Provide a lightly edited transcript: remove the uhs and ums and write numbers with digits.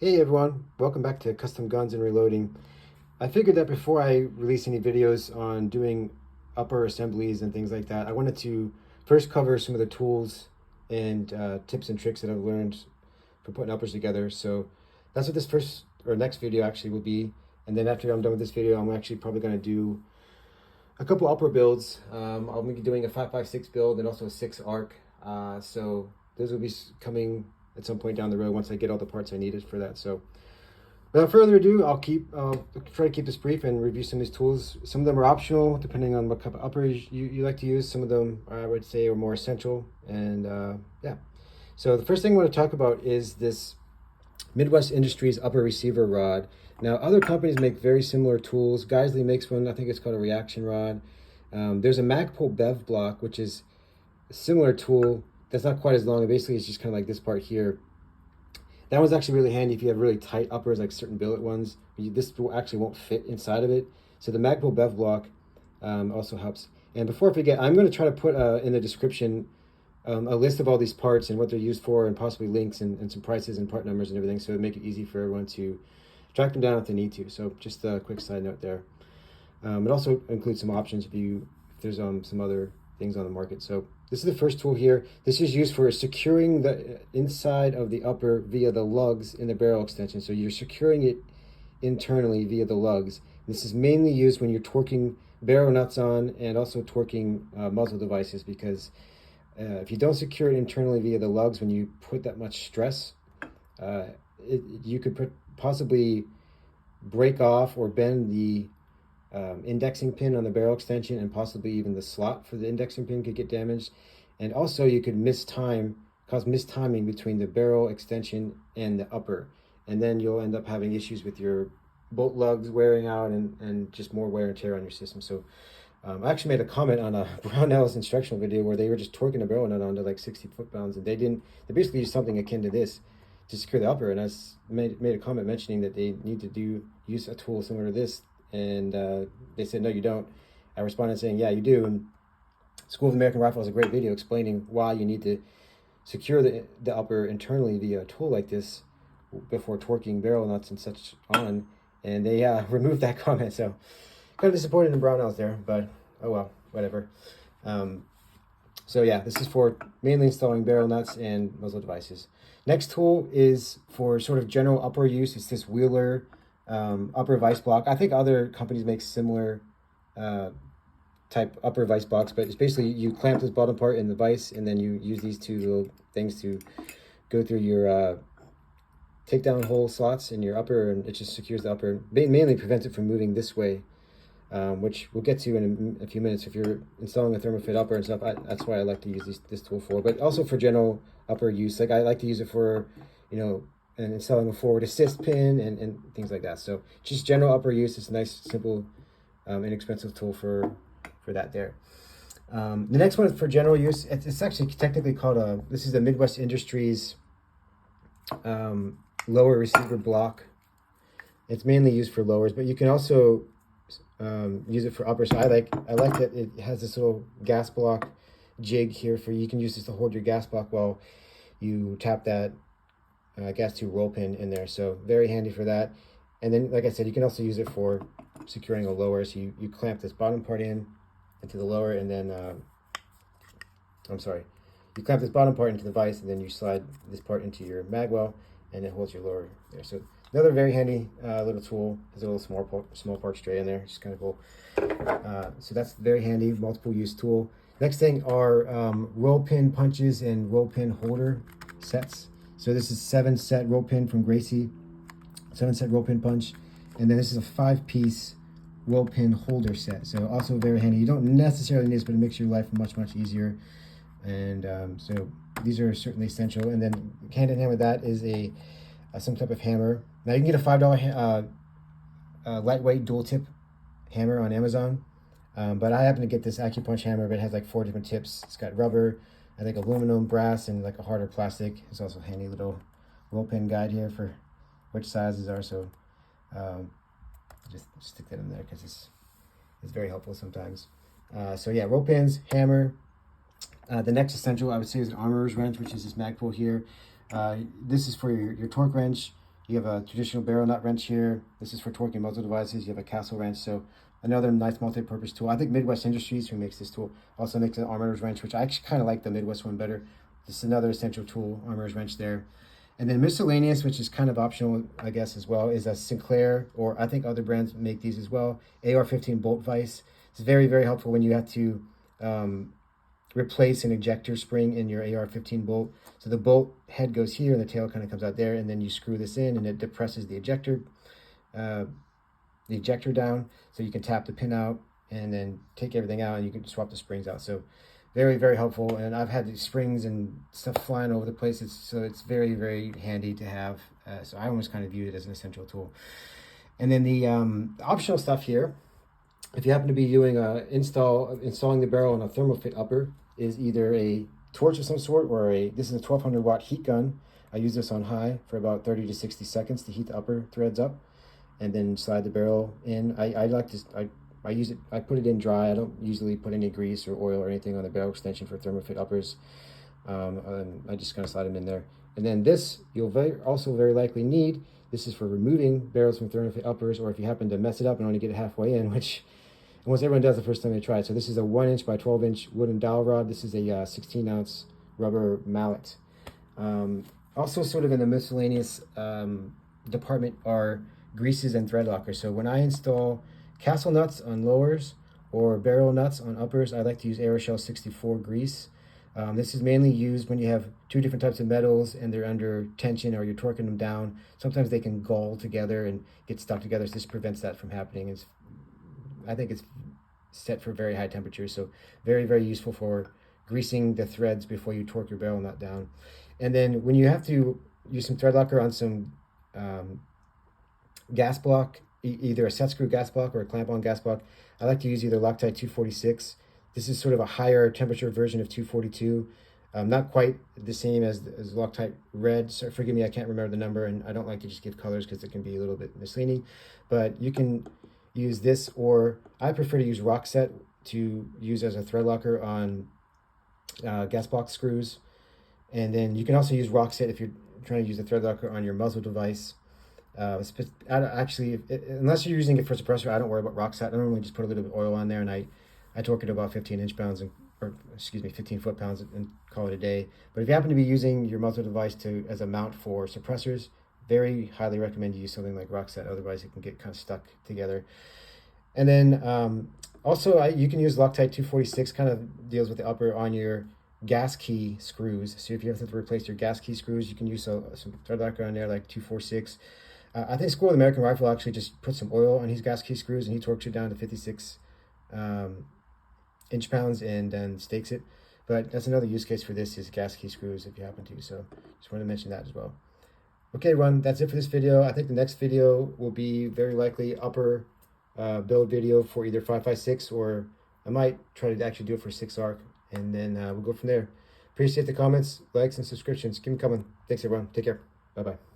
Hey everyone, welcome back to Custom Guns and Reloading. I figured that before I release any videos on doing upper assemblies and things like that, I wanted to first cover some of the tools and tips and tricks that I've learned for putting uppers together. So that's what this first or next video actually will be. And then after I'm done with this video, I'm actually probably going to do a couple upper builds. I'll be doing a 5.56 build and also a 6 arc. So those will be coming at some point down the road once I get all the parts I needed for that. So without further ado, I'll try to keep this brief and review some of these tools. Some of them are optional depending on what type of uppers you like to use. Some of them I would say are more essential. And yeah, so the first thing I want to talk about is this Midwest Industries upper receiver rod. Now other companies make very similar tools. Geisley makes one, I think it's called a reaction rod. There's a Magpul Bev Block, which is a similar tool. That's not quite as long. Basically, it's just kind of like this part here. That one's actually really handy if you have really tight uppers, like certain billet ones. This actually won't fit inside of it. So the Magpul Bev Block also helps. And before I forget, I'm going to try to put in the description a list of all these parts and what they're used for, and possibly links and some prices and part numbers and everything, so it'll make it easy for everyone to track them down if they need to. So just a quick side note there. It also includes some options if there's some other things on the market. So this is the first tool here. This is used for securing the inside of the upper via the lugs in the barrel extension. So you're securing it internally via the lugs. This is mainly used when you're torquing barrel nuts on and also torquing muzzle devices, because if you don't secure it internally via the lugs, when you put that much stress, you could possibly break off or bend the indexing pin on the barrel extension, and possibly even the slot for the indexing pin could get damaged. And also you could cause mistiming between the barrel extension and the upper, and then you'll end up having issues with your bolt lugs wearing out and just more wear and tear on your system. So I actually made a comment on a Brownell's instructional video where they were just torquing a barrel nut onto like 60 foot-pounds, and they basically used something akin to this to secure the upper, and I made a comment mentioning that they need to use a tool similar to this. And they said, no, you don't. I responded saying, yeah, you do. And School of American Rifle has a great video explaining why you need to secure the upper internally via a tool like this before torquing barrel nuts and such on. And they removed that comment. So kind of disappointed in Brownells there, but oh well, whatever. So yeah, this is for mainly installing barrel nuts and muzzle devices. Next tool is for sort of general upper use. It's this Wylde upper vise block. I think other companies make similar type upper vise blocks, but it's basically you clamp this bottom part in the vise, and then you use these two little things to go through your takedown hole slots in your upper, and it just secures the upper. Mainly prevents it from moving this way, which we'll get to in a few minutes if you're installing a Thermofit upper and stuff. That's why I like to use this tool for, but also for general upper use. Like I like to use it for, and installing a forward assist pin and things like that. So just general upper use. It's a nice, simple, inexpensive tool for that there. The next one is for general use. It's actually technically called this is the Midwest Industries lower receiver block. It's mainly used for lowers, but you can also use it for uppers. So I like that it has this little gas block jig here you can use this to hold your gas block while you tap that gas tube roll pin in there. So very handy for that. And then, like I said, you can also use it for securing a lower. So you clamp this bottom part into the lower, and then you clamp this bottom part into the vise, and then you slide this part into your magwell, and it holds your lower there. So another very handy little tool. There's a little small part straight in there. It's kind of cool. So that's very handy, multiple use tool. Next thing are roll pin punches and roll pin holder sets. So this is 7-set roll pin from Gracie, 7-set roll pin punch, and then this is a 5-piece roll pin holder set. So also very handy. You don't necessarily need this, but it makes your life much much-easier. And so these are certainly essential. And then hand in hand with that is some type of hammer. Now you can get a $5 lightweight dual tip hammer on Amazon, but I happen to get this acupunch hammer, but it has like 4 different tips. It's got rubber, I think aluminum, brass, and like a harder plastic. There's also a handy little roll pin guide here for which sizes are. So just stick that in there because it's very helpful sometimes. So yeah, roll pins, hammer. The next essential I would say is an armorer's wrench, which is this Magpul here. This is for your torque wrench. You have a traditional barrel nut wrench here. This is for torquing muzzle devices. You have a castle wrench, so another nice multi-purpose tool. I think Midwest Industries, who makes this tool, also makes an armorer's wrench, which I actually kind of like the Midwest one better. This is another essential tool, armorer's wrench there. And then miscellaneous, which is kind of optional, I guess, as well, is a Sinclair, or I think other brands make these as well, AR-15 bolt vise. It's very, very helpful when you have to replace an ejector spring in your AR-15 bolt. So the bolt head goes here and the tail kind of comes out there, and then you screw this in and it depresses the ejector down, so you can tap the pin out and then take everything out and you can swap the springs out. So very, very helpful. And I've had these springs and stuff flying over the place, so it's very, very handy to have. So I almost kind of view it as an essential tool. And then the optional stuff here, if you happen to be doing installing the barrel on a Thermofit upper, is either a torch of some sort or this is a 1200 watt heat gun. I use this on high for about 30 to 60 seconds to heat the upper threads up, and then slide the barrel in. I like to, I use it, I put it in dry. I don't usually put any grease or oil or anything on the barrel extension for Thermofit uppers. I just kind of slide them in there. And then this, you'll also very likely need. This is for removing barrels from Thermofit uppers, or if you happen to mess it up and only get it halfway in, which almost everyone does the first time they try it. So this is a 1" by 12" wooden dowel rod. This is a 16-ounce rubber mallet. Also sort of in the miscellaneous department are greases and thread lockers. So when I install castle nuts on lowers or barrel nuts on uppers, I like to use Aeroshell 64 grease. This is mainly used when you have two different types of metals and they're under tension or you're torquing them down. Sometimes they can gall together and get stuck together, so this prevents that from happening. I think it's set for very high temperatures, so very, very useful for greasing the threads before you torque your barrel nut down. And then when you have to use some thread locker on some gas block, either a set screw gas block or a clamp-on gas block, I like to use either Loctite 246. This is sort of a higher temperature version of 242. Not quite the same as Loctite Red. So forgive me, I can't remember the number, and I don't like to just give colors because it can be a little bit misleading. But you can use this, or I prefer to use Rockset to use as a thread locker on gas block screws. And then you can also use Rockset if you're trying to use a thread locker on your muzzle device. Actually, unless you're using it for suppressor, I don't worry about Rockset. I normally just put a little bit of oil on there, and I torque it to about 15 inch-pounds, or excuse me, 15 foot-pounds, and call it a day. But if you happen to be using your muzzle device as a mount for suppressors, very highly recommend you use something like Rockset. Otherwise, it can get kind of stuck together. And then also, you can use Loctite 246, kind of deals with the upper on your gas key screws. So if you have to replace your gas key screws, you can use some thread locker on there, like 246. I think School of the American Rifle actually just put some oil on his gas key screws, and he torques it down to 56 inch-pounds and then stakes it. But that's another use case for this, is gas key screws if you happen to. So just wanted to mention that as well. Okay, everyone, that's it for this video. I think the next video will be very likely upper build video for either 5.56, or I might try to actually do it for 6-arc, and then we'll go from there. Appreciate the comments, likes, and subscriptions. Keep them coming. Thanks, everyone. Take care. Bye-bye.